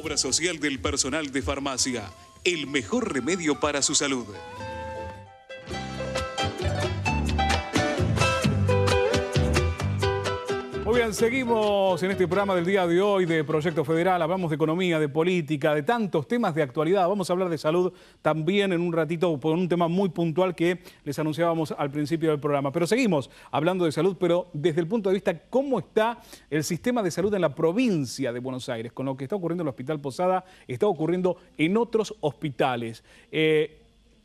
Obra social del personal de farmacia. El mejor remedio para su salud. Muy bien, seguimos en este programa del día de hoy de Proyecto Federal. Hablamos de economía, de política, de tantos temas de actualidad. Vamos a hablar de salud también en un ratito por un tema muy puntual que les anunciábamos al principio del programa. Pero seguimos hablando de salud, pero desde el punto de vista cómo está el sistema de salud en la provincia de Buenos Aires. Con lo que está ocurriendo en el Hospital Posada, está ocurriendo en otros hospitales.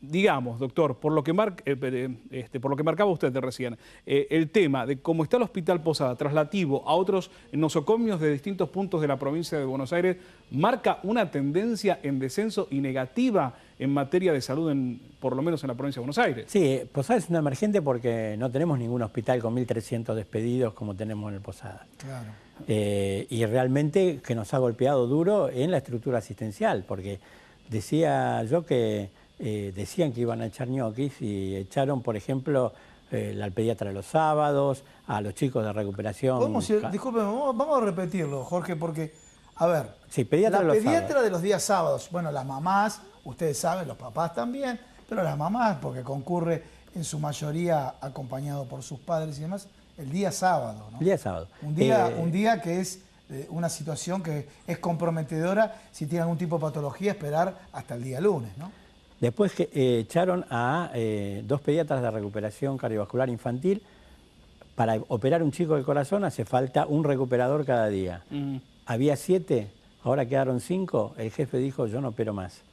Digamos, doctor, por lo que marcaba usted de recién, el tema de cómo está el Hospital Posada traslativo a otros nosocomios de distintos puntos de la provincia de Buenos Aires, marca una tendencia en descenso y negativa en materia de salud, por lo menos en la provincia de Buenos Aires. Sí, Posada es una emergente porque no tenemos ningún hospital con 1.300 despedidos como tenemos en el Posada. Claro. Y realmente que nos ha golpeado duro en la estructura asistencial, porque decía yo que decían que iban a echar ñoquis y echaron, por ejemplo, al pediatra de los sábados, a los chicos de recuperación. Disculpen, vamos a repetirlo, Jorge, porque, a ver, sí, pediatra de los días sábados, bueno, las mamás, ustedes saben, los papás también, pero las mamás, porque concurre en su mayoría acompañado por sus padres y demás, el día sábado, ¿no? El día sábado. Un día que es una situación que es comprometedora, si tiene algún tipo de patología, esperar hasta el día lunes, ¿no? Después echaron a 2 pediatras de recuperación cardiovascular infantil. Para operar un chico del corazón hace falta un recuperador cada día. Había 7, ahora quedaron 5. El jefe dijo, yo no opero más.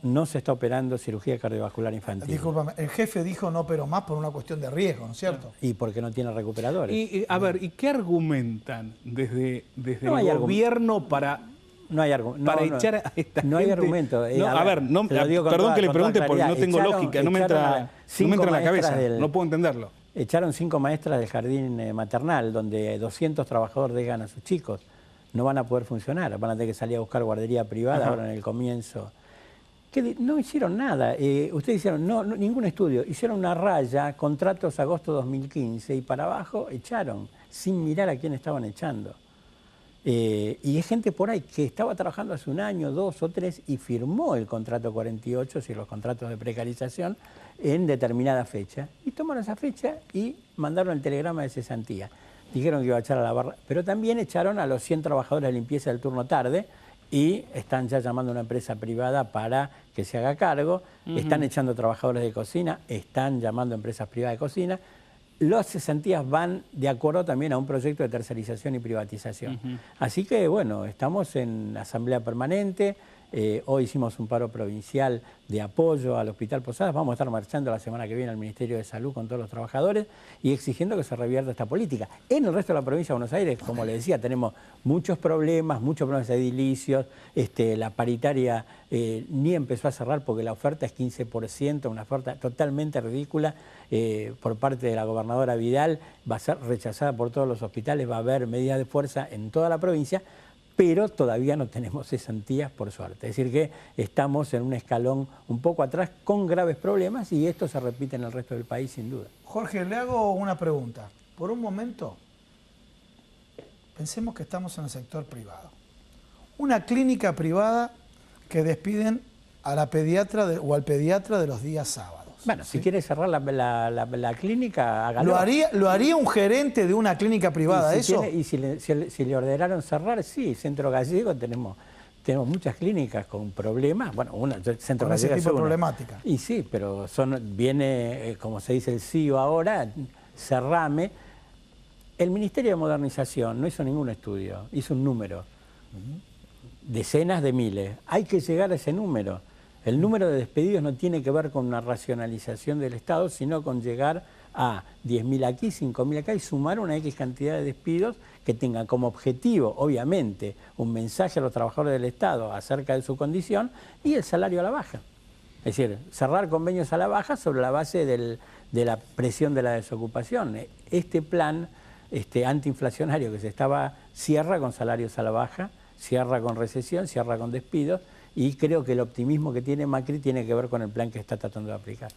No se está operando cirugía cardiovascular infantil. Discúlpame, el jefe dijo no opero más por una cuestión de riesgo, ¿no es cierto? Y porque no tiene recuperadores. ¿Y qué argumentan desde el gobierno para... No hay argumento. Echar a esta gente. No hay argumento. Perdón que le pregunte porque no tengo lógica, no me entra en la cabeza, no puedo entenderlo. Echaron 5 maestras del jardín maternal, donde 200 trabajadores dejan a sus chicos. No van a poder funcionar, van a tener que salir a buscar guardería privada ahora en el comienzo. No hicieron nada. Ustedes hicieron ningún estudio. Hicieron una raya, contratos agosto 2015, y para abajo echaron, sin mirar a quién estaban echando. Y hay gente por ahí que estaba trabajando hace 1 año, 2 o 3 y firmó el contrato 48, es decir, los contratos de precarización, en determinada fecha. Y tomaron esa fecha y mandaron el telegrama de cesantía. Dijeron que iba a echar a la barra, pero también echaron a los 100 trabajadores de limpieza del turno tarde y están ya llamando a una empresa privada para que se haga cargo. Están echando trabajadores de cocina, están llamando a empresas privadas de cocina. Las cesantías van de acuerdo también a un proyecto de tercerización y privatización. Así que, bueno, estamos en asamblea permanente. Hoy hicimos un paro provincial de apoyo al Hospital Posadas. Vamos a estar marchando la semana que viene al Ministerio de Salud con todos los trabajadores y exigiendo que se revierta esta política. En el resto de la provincia de Buenos Aires, como les decía, tenemos muchos problemas edilicios. La paritaria ni empezó a cerrar porque la oferta es 15%, una oferta totalmente ridícula por parte de la gobernadora Vidal. Va a ser rechazada por todos los hospitales, va a haber medidas de fuerza en toda la provincia, pero todavía no tenemos cesantías, por suerte. Es decir, que estamos en un escalón un poco atrás con graves problemas y esto se repite en el resto del país, sin duda. Jorge, le hago una pregunta. Por un momento, pensemos que estamos en el sector privado. Una clínica privada que despiden a la pediatra o al pediatra de los días sábados. Bueno, si quiere cerrar la clínica, hágalo. ¿Lo haría un gerente de una clínica privada eso? Si le ordenaron cerrar, sí. Centro Gallego tenemos muchas clínicas con problemas. Bueno, Centro con ese Gallego tipo de problemática. Y sí, pero viene, como se dice el CEO ahora, cerrame. El Ministerio de Modernización no hizo ningún estudio, hizo un número. Decenas de miles. Hay que llegar a ese número. El número de despedidos no tiene que ver con una racionalización del Estado, sino con llegar a 10.000 aquí, 5.000 acá y sumar una X cantidad de despidos que tengan como objetivo, obviamente, un mensaje a los trabajadores del Estado acerca de su condición y el salario a la baja. Es decir, cerrar convenios a la baja sobre la base de la presión de la desocupación. Este plan antiinflacionario que cierra con salarios a la baja, cierra con recesión, cierra con despidos. Y creo que el optimismo que tiene Macri tiene que ver con el plan que está tratando de aplicar.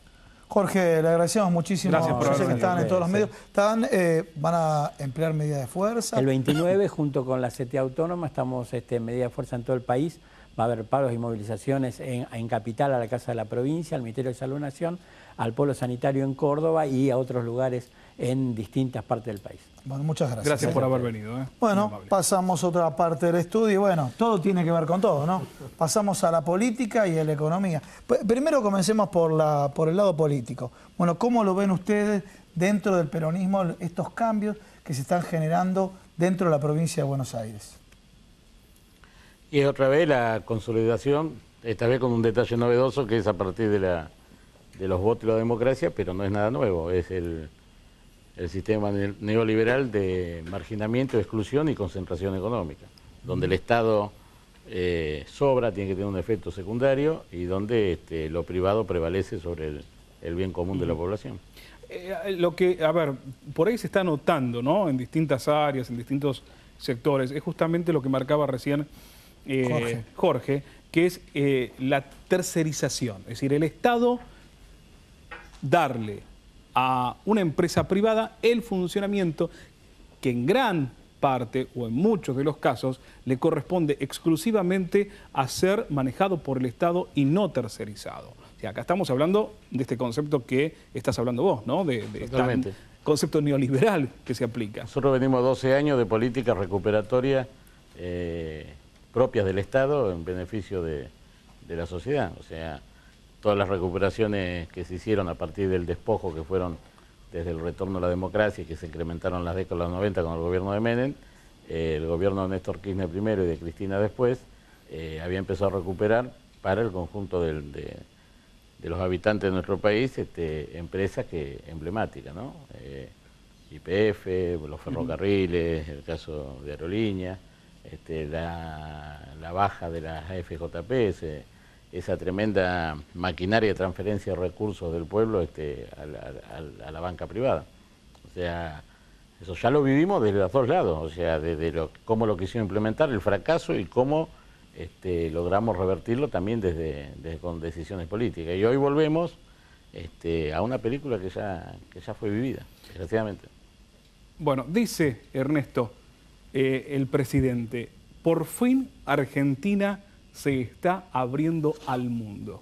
Jorge, le agradecemos muchísimo. Gracias por Yo sé haber que venido. estaban en todos los medios. Van a emplear medidas de fuerza. El 29, junto con la CTA Autónoma, estamos en medida de fuerza en todo el país. Va a haber paros y movilizaciones en Capital, a la Casa de la Provincia, al Ministerio de Salud Nación, al Polo Sanitario en Córdoba y a otros lugares en distintas partes del país. Bueno, muchas gracias. Gracias por haber venido. Bueno, Muy amable. pasamos a otra parte del estudio y bueno, todo tiene que ver con todo, ¿no? Pasamos a la política y a la economía. Primero comencemos por el lado político. Bueno, ¿cómo lo ven ustedes dentro del peronismo estos cambios que se están generando dentro de la provincia de Buenos Aires? Y otra vez la consolidación, esta vez con un detalle novedoso que es a partir de los votos y la democracia, pero no es nada nuevo, es el sistema neoliberal de marginamiento, exclusión y concentración económica, donde el Estado sobra, tiene que tener un efecto secundario y donde lo privado prevalece sobre el bien común de la población. A ver, por ahí se está notando, ¿no? En distintas áreas, en distintos sectores, es justamente lo que marcaba recién Jorge, que es la tercerización, es decir, el Estado darle a una empresa privada el funcionamiento que en gran parte o en muchos de los casos le corresponde exclusivamente a ser manejado por el Estado y no tercerizado. O sea, acá estamos hablando de este concepto que estás hablando vos, ¿no? Totalmente. Concepto neoliberal que se aplica. Nosotros venimos 12 años de políticas recuperatorias propias del Estado en beneficio de la sociedad. O sea, todas las recuperaciones que se hicieron a partir del despojo, que fueron desde el retorno a la democracia y que se incrementaron en las décadas de los 90 con el gobierno de Menem, el gobierno de Néstor Kirchner primero y de Cristina después, había empezado a recuperar para el conjunto de los habitantes de nuestro país empresas emblemáticas, ¿no? YPF, los ferrocarriles, el caso de aerolíneas, la baja de las AFJP, esa tremenda maquinaria de transferencia de recursos del pueblo a la banca privada. O sea, eso ya lo vivimos desde los dos lados, o sea, desde cómo lo quisieron implementar, el fracaso y cómo logramos revertirlo también con decisiones políticas. Y hoy volvemos a una película que ya fue vivida, desgraciadamente. Bueno, dice Ernesto, el presidente, por fin Argentina se está abriendo al mundo.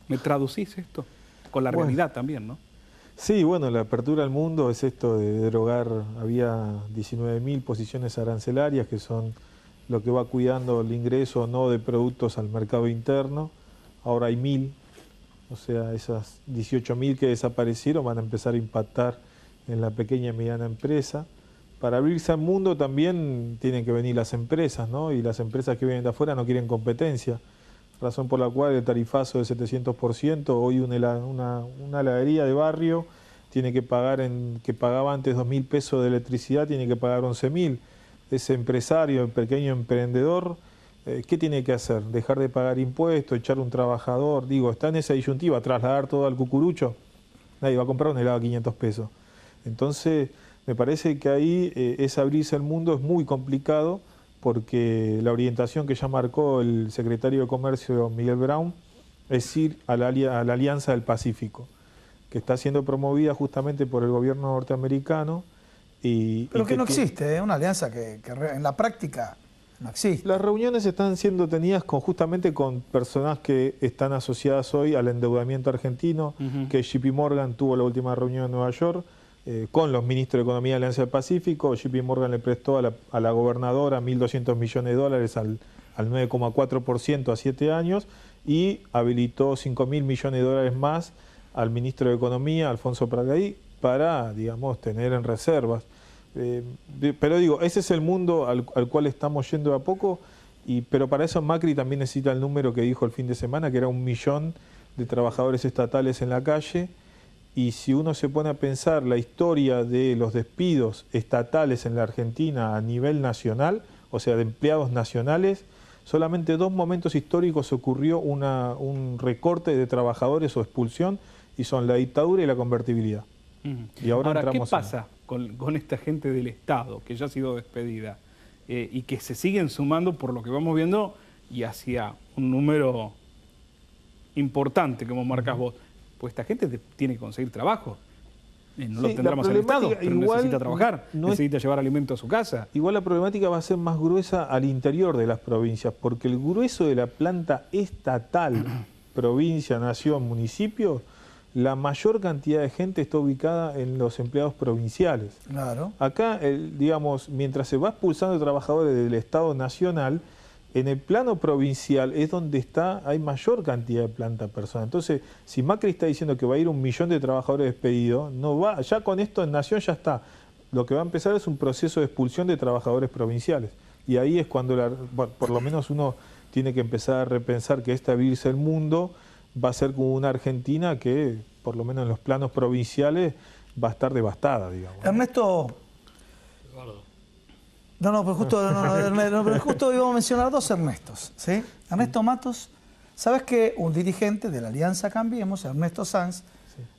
¿Me traducís esto? Con la realidad también, ¿no? Sí, bueno, la apertura al mundo es esto de derogar, había 19.000 posiciones arancelarias que son lo que va cuidando el ingreso o no de productos al mercado interno. Ahora hay 1.000, o sea, esas 18.000 que desaparecieron van a empezar a impactar en la pequeña y mediana empresa. Para abrirse al mundo también tienen que venir las empresas, ¿no? Y las empresas que vienen de afuera no quieren competencia, razón por la cual el tarifazo de 700%, hoy una heladería de barrio tiene que pagar, que pagaba antes 2.000 pesos de electricidad, tiene que pagar 11.000. Ese empresario, el pequeño emprendedor, ¿qué tiene que hacer? ¿Dejar de pagar impuestos, echar un trabajador? Digo, está en esa disyuntiva, trasladar todo al cucurucho. Nadie va a comprar un helado a 500 pesos. Entonces, me parece que ahí ese abrirse al mundo es muy complicado porque la orientación que ya marcó el secretario de Comercio, Miguel Brown, es ir a la Alianza del Pacífico, que está siendo promovida justamente por el gobierno norteamericano. Pero que no existe, una alianza que en la práctica no existe. Las reuniones están siendo tenidas justamente con personas que están asociadas hoy al endeudamiento argentino, que JP Morgan tuvo la última reunión en Nueva York, con los ministros de Economía de la Alianza del Pacífico. JP Morgan le prestó a la gobernadora 1.200 millones de dólares al 9,4% a 7 años y habilitó 5.000 millones de dólares más al ministro de Economía, Alfonso Pratgaí, para, digamos, tener en reservas. Pero digo, ese es el mundo al cual estamos yendo de a poco, pero para eso Macri también necesita el número que dijo el fin de semana, que era 1 millón de trabajadores estatales en la calle. Y si uno se pone a pensar la historia de los despidos estatales en la Argentina a nivel nacional, o sea, de empleados nacionales, solamente 2 momentos históricos ocurrió un recorte de trabajadores o expulsión, y son la dictadura y la convertibilidad. Y ahora ¿qué pasa con esta gente del Estado que ya ha sido despedida y que se siguen sumando por lo que vamos viendo y hacia un número importante, como marcas vos? pues esta gente tiene que conseguir trabajo. No lo Sí, tendrá la más el Estado, problemática pero igual necesita trabajar, no es- necesita llevar alimento a su casa. Igual la problemática va a ser más gruesa al interior de las provincias, porque el grueso de la planta estatal, provincia, nación, municipio, la mayor cantidad de gente está ubicada en los empleados provinciales. Claro. Acá, digamos, mientras se va expulsando trabajadores del Estado nacional, en el plano provincial es donde hay mayor cantidad de planta personal. Entonces, si Macri está diciendo que va a ir 1 millón de trabajadores despedidos, no va, ya con esto en Nación ya está. Lo que va a empezar es un proceso de expulsión de trabajadores provinciales. Y ahí es cuando, bueno, por lo menos uno tiene que empezar a repensar que esta vivirse el mundo va a ser como una Argentina que, por lo menos en los planos provinciales, va a estar devastada, digamos. Ernesto. Pero justo íbamos a mencionar 2 Ernestos, ¿sí? Ernesto Matos, ¿sabes que un dirigente de la Alianza Cambiemos, Ernesto Sanz,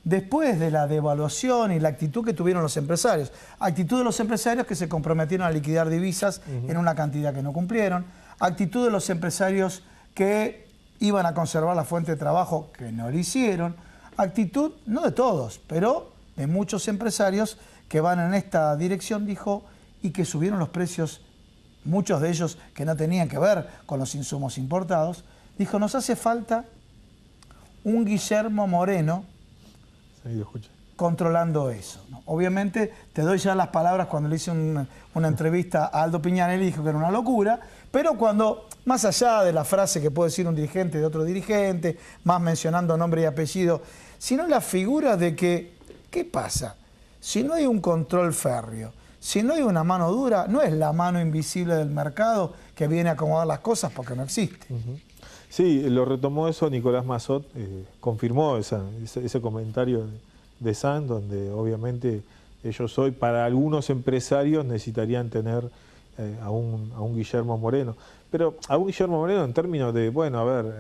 después de la devaluación y la actitud que tuvieron los empresarios, actitud de los empresarios que se comprometieron a liquidar divisas en una cantidad que no cumplieron, actitud de los empresarios que iban a conservar la fuente de trabajo que no lo hicieron, actitud, no de todos, pero de muchos empresarios que van en esta dirección, dijo, y que subieron los precios, muchos de ellos que no tenían que ver con los insumos importados, dijo, nos hace falta un Guillermo Moreno Sí, lo escuché. controlando eso, ¿no? Obviamente, te doy ya las palabras cuando le hice una entrevista a Aldo Piñanelli, dijo que era una locura, pero cuando, más allá de la frase que puede decir un dirigente de otro dirigente, más mencionando nombre y apellido, sino la figura de que, ¿qué pasa? Si no hay un control férreo, si no hay una mano dura, no es la mano invisible del mercado que viene a acomodar las cosas porque no existe. Sí, lo retomó eso Nicolás Massot, confirmó ese comentario de Sanz, donde obviamente ellos hoy, para algunos empresarios, necesitarían tener a un Guillermo Moreno. Pero a un Guillermo Moreno en términos de, bueno, a ver,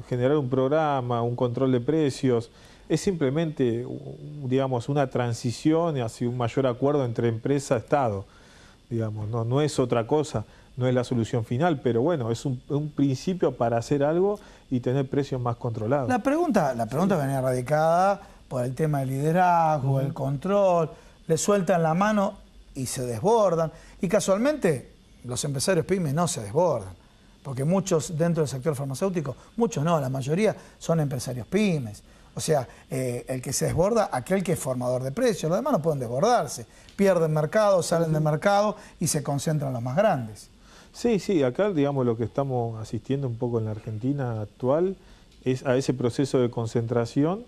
generar un programa, un control de precios, es simplemente, digamos, una transición hacia un mayor acuerdo entre empresa y Estado. Digamos, no es otra cosa, no es la solución final, pero bueno, es un principio para hacer algo y tener precios más controlados. La pregunta venía radicada por el tema del liderazgo, el control, le sueltan la mano y se desbordan. Y casualmente los empresarios pymes no se desbordan, porque muchos dentro del sector farmacéutico, muchos no, la mayoría son empresarios pymes. O sea, el que se desborda, aquel que es formador de precios, los demás no pueden desbordarse. Pierden mercado, salen del mercado y se concentran los más grandes. Sí, acá digamos lo que estamos asistiendo un poco en la Argentina actual es a ese proceso de concentración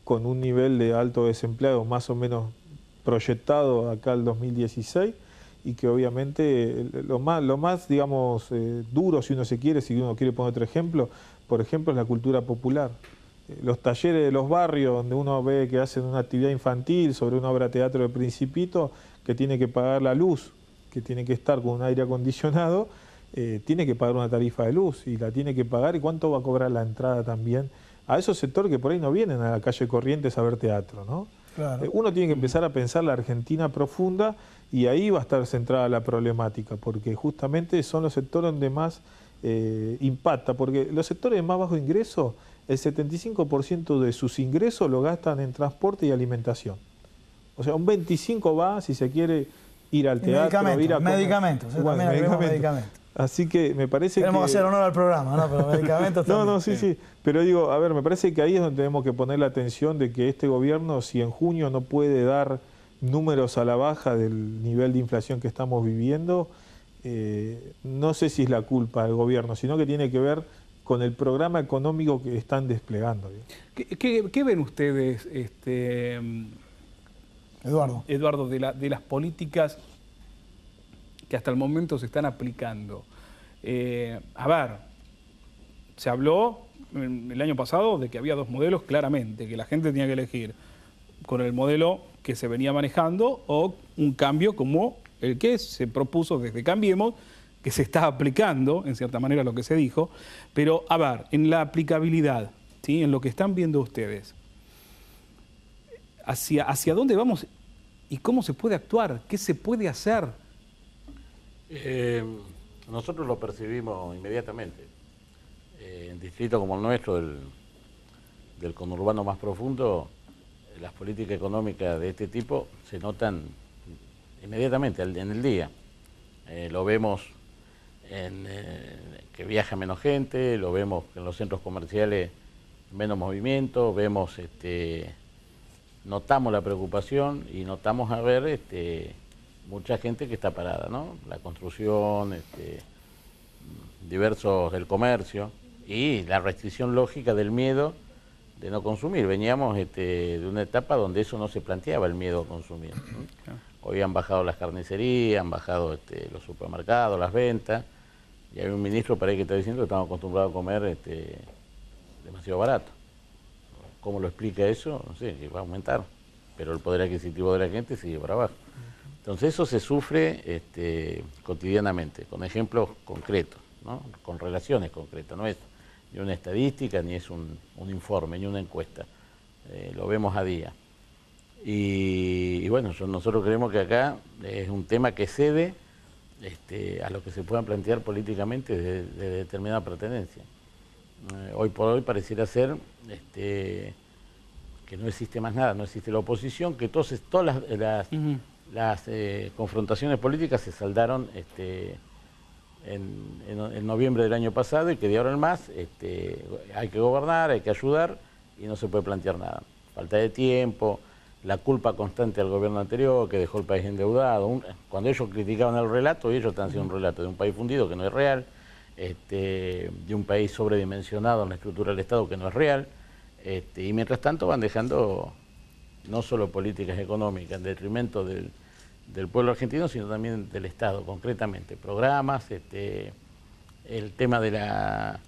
con un nivel de alto desempleado más o menos proyectado acá al 2016 y que obviamente lo más digamos duro, si uno se quiere, si uno quiere poner otro ejemplo, por ejemplo es la cultura popular. Los talleres de los barrios donde uno ve que hacen una actividad infantil sobre una obra de teatro de Principito que tiene que pagar la luz, que tiene que estar con un aire acondicionado, tiene que pagar una tarifa de luz y la tiene que pagar. ¿Y cuánto va a cobrar la entrada también a esos sectores que por ahí no vienen a la calle Corrientes a ver teatro, ¿no? Claro. Uno tiene que empezar a pensar la Argentina profunda y ahí va a estar centrada la problemática, porque justamente son los sectores donde más impacta, porque los sectores de más bajo ingreso, el 75% de sus ingresos lo gastan en transporte y alimentación. O sea, un 25% va, si se quiere, ir al teatro, ir a comer. Medicamentos, Bueno, también agregamos medicamentos. Así que me parece Queremos que... hacer honor al programa, ¿no? Pero medicamentos también. No, sí. Pero digo, a ver, me parece que ahí es donde tenemos que poner la atención de que este gobierno, si en junio no puede dar números a la baja del nivel de inflación que estamos viviendo, no sé si es la culpa del gobierno, sino que tiene que ver con el programa económico que están desplegando. ¿Qué ven ustedes, Eduardo, de las políticas que hasta el momento se están aplicando? A ver, se habló el año pasado de que había 2 modelos claramente, que la gente tenía que elegir con el modelo que se venía manejando o un cambio como el que se propuso desde Cambiemos, que se está aplicando, en cierta manera, lo que se dijo. Pero, a ver, en la aplicabilidad, ¿sí? En lo que están viendo ustedes, ¿hacia dónde vamos y cómo se puede actuar? ¿Qué se puede hacer? Nosotros lo percibimos inmediatamente. En distritos como el nuestro, del conurbano más profundo, las políticas económicas de este tipo se notan inmediatamente en el día. Lo vemos en que viaja menos gente, lo vemos en los centros comerciales menos movimiento, vemos, notamos la preocupación y notamos a ver mucha gente que está parada, ¿no? La construcción, diversos del comercio y la restricción lógica del miedo de no consumir. Veníamos de una etapa donde eso no se planteaba, el miedo a consumir, ¿no? Hoy han bajado las carnicerías, han bajado los supermercados, las ventas, y hay un ministro por ahí que está diciendo que estamos acostumbrados a comer demasiado barato. ¿Cómo lo explica eso? No sé, que va a aumentar, pero el poder adquisitivo de la gente sigue para abajo. Entonces eso se sufre cotidianamente, con ejemplos concretos, ¿no? Con relaciones concretas, no es ni una estadística, ni es un informe, ni una encuesta. Lo vemos a día. Y bueno, nosotros creemos que acá es un tema que cede a lo que se puedan plantear políticamente de determinada pertenencia. Hoy por hoy pareciera ser que no existe más nada, no existe la oposición, que todas las confrontaciones políticas se saldaron en noviembre del año pasado y que de ahora en más hay que gobernar, hay que ayudar y no se puede plantear nada. Falta de tiempo, la culpa constante al gobierno anterior que dejó el país endeudado. Cuando ellos criticaban el relato, ellos están haciendo un relato de un país fundido que no es real, de un país sobredimensionado en la estructura del Estado que no es real, y mientras tanto van dejando no solo políticas económicas en detrimento del pueblo argentino, sino también del Estado, concretamente. Programas, el tema de la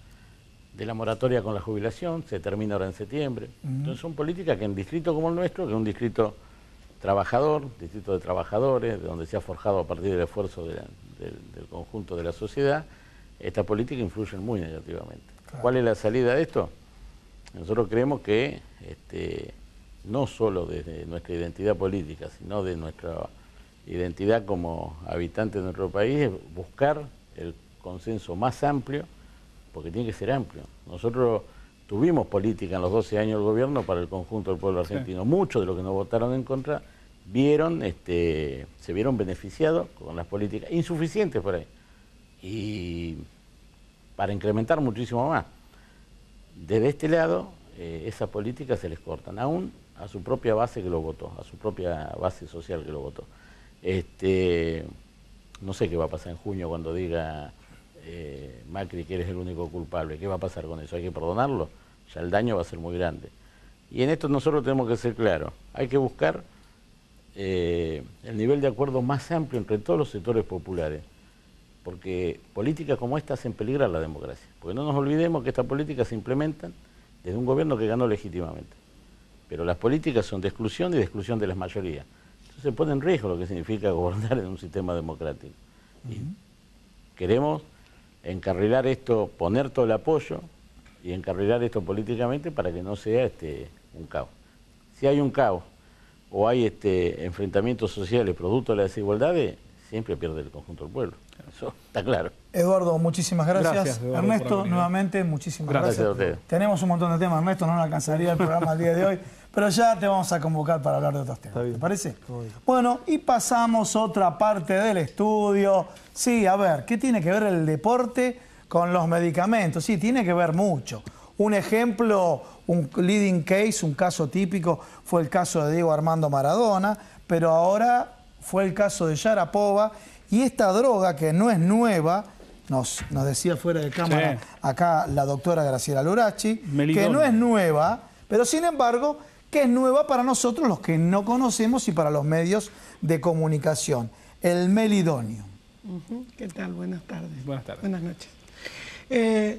moratoria con la jubilación, se termina ahora en septiembre. Entonces son políticas que en distrito como el nuestro, que es un distrito trabajador, distrito de trabajadores, de donde se ha forjado a partir del esfuerzo del conjunto de la sociedad, esta política influye muy negativamente. Claro. ¿Cuál es la salida de esto? Nosotros creemos que no solo desde nuestra identidad política, sino de nuestra identidad como habitantes de nuestro país, es buscar el consenso más amplio, porque tiene que ser amplio. Nosotros tuvimos política en los 12 años del gobierno para el conjunto del pueblo argentino. Sí. Muchos de los que nos votaron en contra se vieron beneficiados con las políticas, insuficientes por ahí, y para incrementar muchísimo más. Desde este lado, esas políticas se les cortan, aún a su propia base que lo votó, a su propia base social que lo votó. No sé qué va a pasar en junio cuando diga Macri que eres el único culpable. ¿Qué va a pasar con eso? ¿Hay que perdonarlo? Ya el daño va a ser muy grande. Y en esto nosotros tenemos que ser claros. Hay que buscar el nivel de acuerdo más amplio entre todos los sectores populares, porque políticas como esta hacen peligrar la democracia. Porque no nos olvidemos que estas políticas se implementan desde un gobierno que ganó legítimamente. Pero las políticas son de exclusión y de exclusión de las mayorías. Entonces se pone en riesgo lo que significa gobernar en un sistema democrático. Y queremos encarrilar esto, poner todo el apoyo y encarrilar esto políticamente para que no sea un caos. Si hay un caos o hay enfrentamientos sociales producto de las desigualdades, siempre pierde el conjunto del pueblo. Eso está claro. Eduardo, muchísimas gracias. Eduardo, Ernesto, nuevamente, muchísimas gracias. A ustedes. Tenemos un montón de temas, Ernesto, no nos alcanzaría el programa el día de hoy, pero ya te vamos a convocar para hablar de otros temas. ¿Te parece? Bueno, y pasamos a otra parte del estudio. Sí, a ver, ¿qué tiene que ver el deporte con los medicamentos? Sí, tiene que ver mucho. Un ejemplo, un leading case, un caso típico, fue el caso de Diego Armando Maradona, pero ahora fue el caso de Sharapova. Y esta droga, que no es nueva, nos decía fuera de cámara acá la doctora Graciela Lurachi, que no es nueva, pero sin embargo, que es nueva para nosotros los que no conocemos y para los medios de comunicación. El melidonio. ¿Qué tal? Buenas tardes. Buenas tardes. Buenas noches.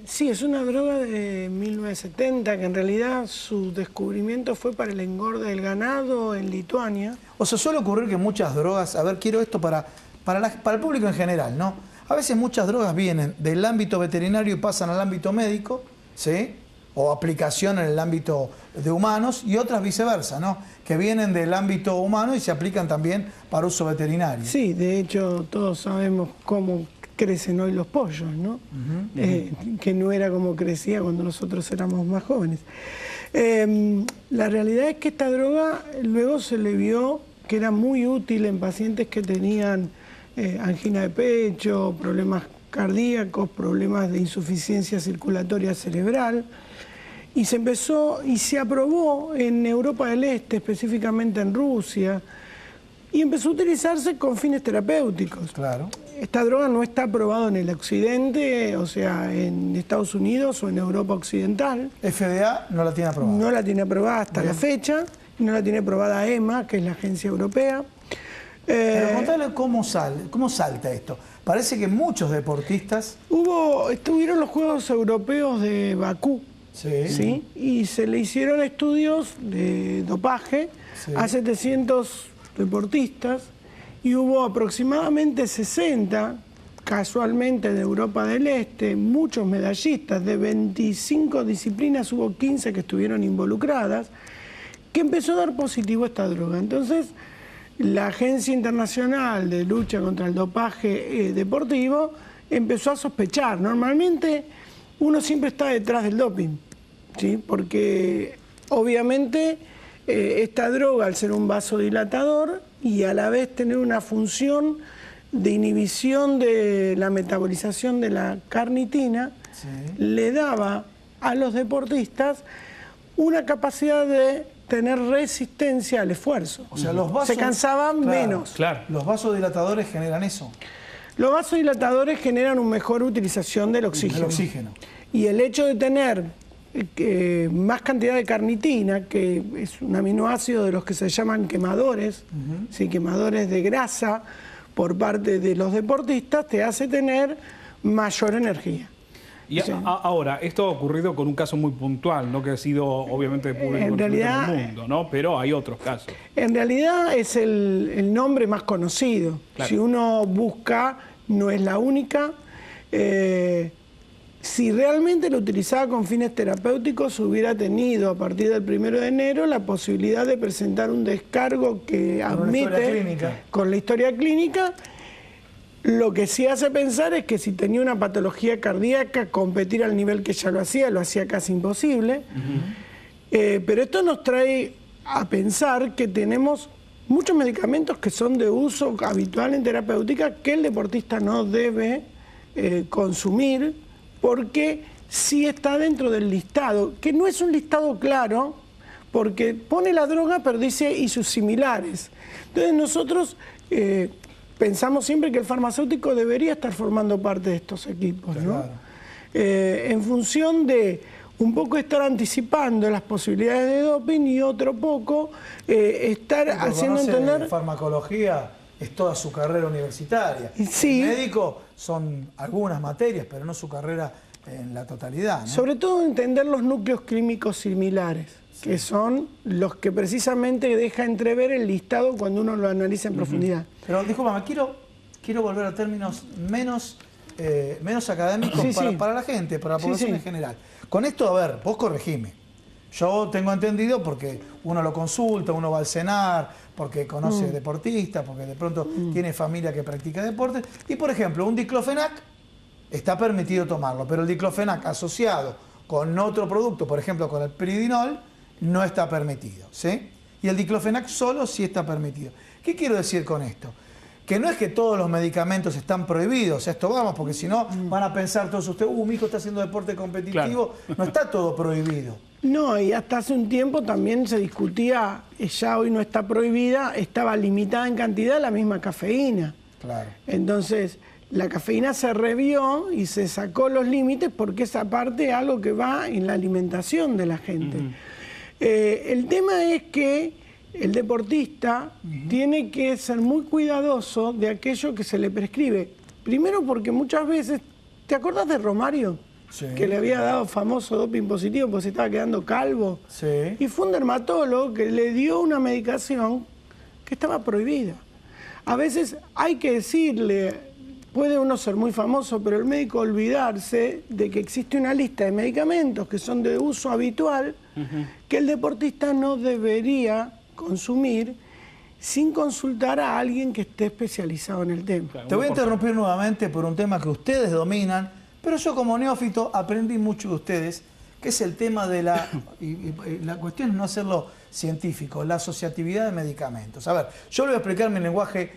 Sí, es una droga de 1970, que en realidad su descubrimiento fue para el engorde del ganado en Lituania. O sea, suele ocurrir que muchas drogas, a ver, quiero esto para el público en general, ¿no? A veces muchas drogas vienen del ámbito veterinario y pasan al ámbito médico, ¿sí? O aplicación en el ámbito de humanos, y otras viceversa, ¿no? Que vienen del ámbito humano y se aplican también para uso veterinario. Sí, de hecho todos sabemos cómo crecen hoy los pollos, ¿no? Que no era como crecía cuando nosotros éramos más jóvenes. La realidad es que esta droga luego se le vio que era muy útil en pacientes que tenían angina de pecho, problemas cardíacos, problemas de insuficiencia circulatoria cerebral, y se empezó y se aprobó en Europa del Este, específicamente en Rusia, y empezó a utilizarse con fines terapéuticos. Claro. Esta droga no está aprobada en el occidente, o sea, en Estados Unidos o en Europa occidental. FDA no la tiene aprobada. No la tiene aprobada hasta la fecha, y no la tiene aprobada EMA, que es la agencia europea. Pero contale cómo salta esto. Parece que muchos deportistas... Estuvieron los Juegos Europeos de Bakú, ¿sí? Y se le hicieron estudios de dopaje a 700 deportistas y hubo aproximadamente 60, casualmente de Europa del Este, muchos medallistas, de 25 disciplinas hubo 15 que estuvieron involucradas, que empezó a dar positivo esta droga. Entonces, la Agencia Internacional de Lucha contra el Dopaje Deportivo empezó a sospechar. Normalmente uno siempre está detrás del doping, ¿sí? Porque obviamente esta droga, al ser un vasodilatador y a la vez tener una función de inhibición de la metabolización de la carnitina, le daba a los deportistas una capacidad de tener resistencia al esfuerzo. O sea, los vasos... Se cansaban menos. Claro. Los vasodilatadores generan eso. Los vasodilatadores generan una mejor utilización del oxígeno. El oxígeno. Y el hecho de tener más cantidad de carnitina, que es un aminoácido de los que se llaman quemadores, ¿sí? Quemadores de grasa por parte de los deportistas, te hace tener mayor energía. Y ahora, esto ha ocurrido con un caso muy puntual, ¿no? Que ha sido obviamente público en realidad, en el mundo, ¿no? Pero hay otros casos. En realidad es el nombre más conocido. Claro. Si uno busca, no es la única. Si realmente lo utilizaba con fines terapéuticos, hubiera tenido a partir del 1 de enero la posibilidad de presentar un descargo que admite con la historia clínica. Lo que sí hace pensar es que si tenía una patología cardíaca, competir al nivel que ya lo hacía casi imposible. Pero esto nos trae a pensar que tenemos muchos medicamentos que son de uso habitual en terapéutica que el deportista no debe consumir, porque sí está dentro del listado, que no es un listado claro, porque pone la droga pero dice y sus similares. Entonces nosotros pensamos siempre que el farmacéutico debería estar formando parte de estos equipos, ¿no? Claro. En función de un poco estar anticipando las posibilidades de doping y otro poco estar haciendo entender... Farmacología es toda su carrera universitaria. Sí. El médico son algunas materias, pero no su carrera en la totalidad, ¿no? Sobre todo entender los núcleos químicos similares, que son los que precisamente deja entrever el listado cuando uno lo analiza en profundidad. Pero discúlpame, quiero volver a términos menos académicos para la gente, para la población en general. Con esto, a ver, vos corregime. Yo tengo entendido porque uno lo consulta, uno va al cenar, porque conoce deportistas, porque de pronto tiene familia que practica deporte. Y, por ejemplo, un diclofenac está permitido tomarlo, pero el diclofenac asociado con otro producto, por ejemplo, con el piridinol, no está permitido, ¿sí? Y el diclofenac solo sí está permitido. ¿Qué quiero decir con esto? Que no es que todos los medicamentos están prohibidos, a esto vamos, porque si no van a pensar todos ustedes, mi hijo está haciendo deporte competitivo, no está todo prohibido. No, y hasta hace un tiempo también se discutía, ya hoy no está prohibida, estaba limitada en cantidad la misma cafeína. Claro. Entonces, la cafeína se revió y se sacó los límites porque esa parte es algo que va en la alimentación de la gente. El tema es que el deportista tiene que ser muy cuidadoso de aquello que se le prescribe. Primero porque muchas veces, ¿te acordás de Romario? Sí. Que le había dado famoso doping positivo porque se estaba quedando calvo. Sí. Y fue un dermatólogo que le dio una medicación que estaba prohibida. A veces hay que decirle, puede uno ser muy famoso, pero el médico olvidarse de que existe una lista de medicamentos que son de uso habitual que el deportista no debería consumir sin consultar a alguien que esté especializado en el tema. Te voy a interrumpir nuevamente por un tema que ustedes dominan, pero yo como neófito aprendí mucho de ustedes, que es el tema de y la cuestión es no hacerlo científico, la asociatividad de medicamentos. A ver, yo le voy a explicar mi lenguaje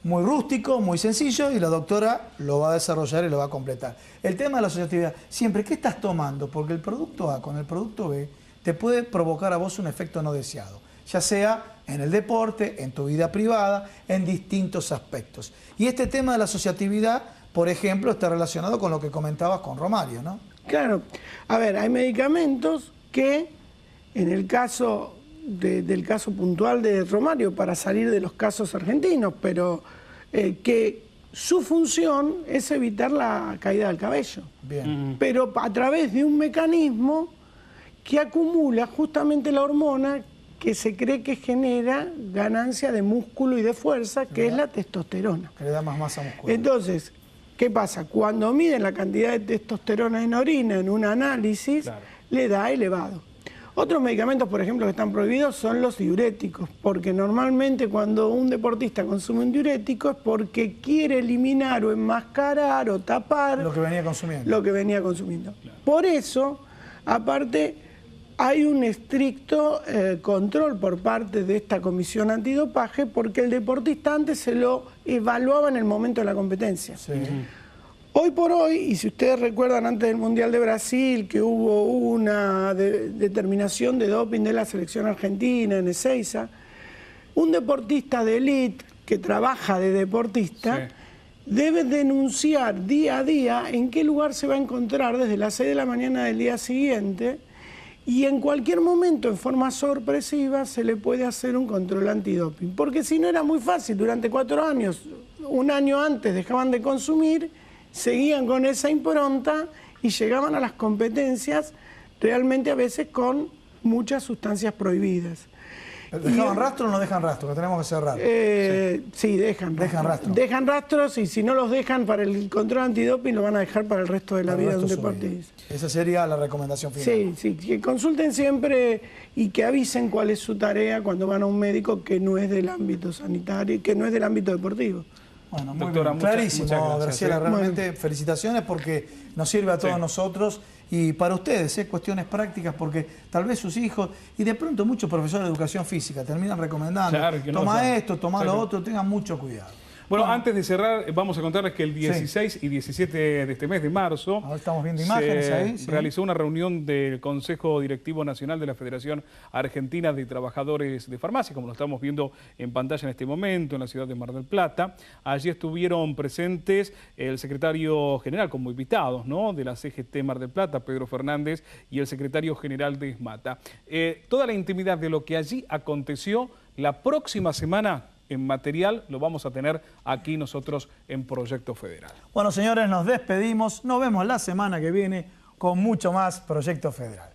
muy rústico, muy sencillo, y la doctora lo va a desarrollar y lo va a completar. El tema de la asociatividad, siempre, ¿qué estás tomando? Porque el producto A con el producto B te puede provocar a vos un efecto no deseado, ya sea en el deporte, en tu vida privada, en distintos aspectos. Y este tema de la asociatividad, por ejemplo, está relacionado con lo que comentabas con Romario, ¿no? Claro. A ver, hay medicamentos que, en el caso del caso puntual de Romario, para salir de los casos argentinos, pero que su función es evitar la caída del cabello. Bien. Pero a través de un mecanismo que acumula justamente la hormona que se cree que genera ganancia de músculo y de fuerza, que es la testosterona. Que le da más masa muscular. Entonces, ¿qué pasa? Cuando miden la cantidad de testosterona en orina en un análisis, le da elevado. Otros medicamentos, por ejemplo, que están prohibidos son los diuréticos, porque normalmente cuando un deportista consume un diurético es porque quiere eliminar o enmascarar o tapar lo que venía consumiendo. Lo que venía consumiendo. Por eso, aparte, hay un estricto control por parte de esta comisión antidopaje, porque el deportista antes se lo evaluaba en el momento de la competencia. Sí. Hoy por hoy, y si ustedes recuerdan antes del Mundial de Brasil, que hubo una determinación de doping de la selección argentina en Ezeiza, un deportista de élite que trabaja de deportista debe denunciar día a día en qué lugar se va a encontrar desde las 6 de la mañana del día siguiente, y en cualquier momento, en forma sorpresiva, se le puede hacer un control antidoping. Porque si no era muy fácil, durante 4 años, un año antes dejaban de consumir, seguían con esa impronta y llegaban a las competencias realmente a veces con muchas sustancias prohibidas. ¿Dejaban rastro o no dejan rastro? Que tenemos que cerrar. Sí, dejan rastro. Dejan rastros, y si no los dejan para el control antidoping, lo van a dejar para el resto de la vida de un deportista. Esa sería la recomendación final. Sí, que consulten siempre y que avisen cuál es su tarea cuando van a un médico que no es del ámbito sanitario, que no es del ámbito deportivo. Bueno, muy Doctora, bien. Clarísimo, muchas gracias, Graciela, realmente felicitaciones porque nos sirve a todos nosotros y para ustedes, cuestiones prácticas, porque tal vez sus hijos, y de pronto muchos profesores de educación física terminan recomendando, toma esto, toma lo otro, tengan mucho cuidado. Bueno, antes de cerrar, vamos a contarles que el 16 y 17 de este mes de marzo ahora estamos viendo imágenes ahí, realizó una reunión del Consejo Directivo Nacional de la Federación Argentina de Trabajadores de Farmacia, como lo estamos viendo en pantalla en este momento, en la ciudad de Mar del Plata. Allí estuvieron presentes el secretario general, como invitados, ¿no?, de la CGT Mar del Plata, Pedro Fernández, y el secretario general de ESMATA. Toda la intimidad de lo que allí aconteció, la próxima semana en material lo vamos a tener aquí nosotros en Proyecto Federal. Bueno, señores, nos despedimos. Nos vemos la semana que viene con mucho más Proyecto Federal.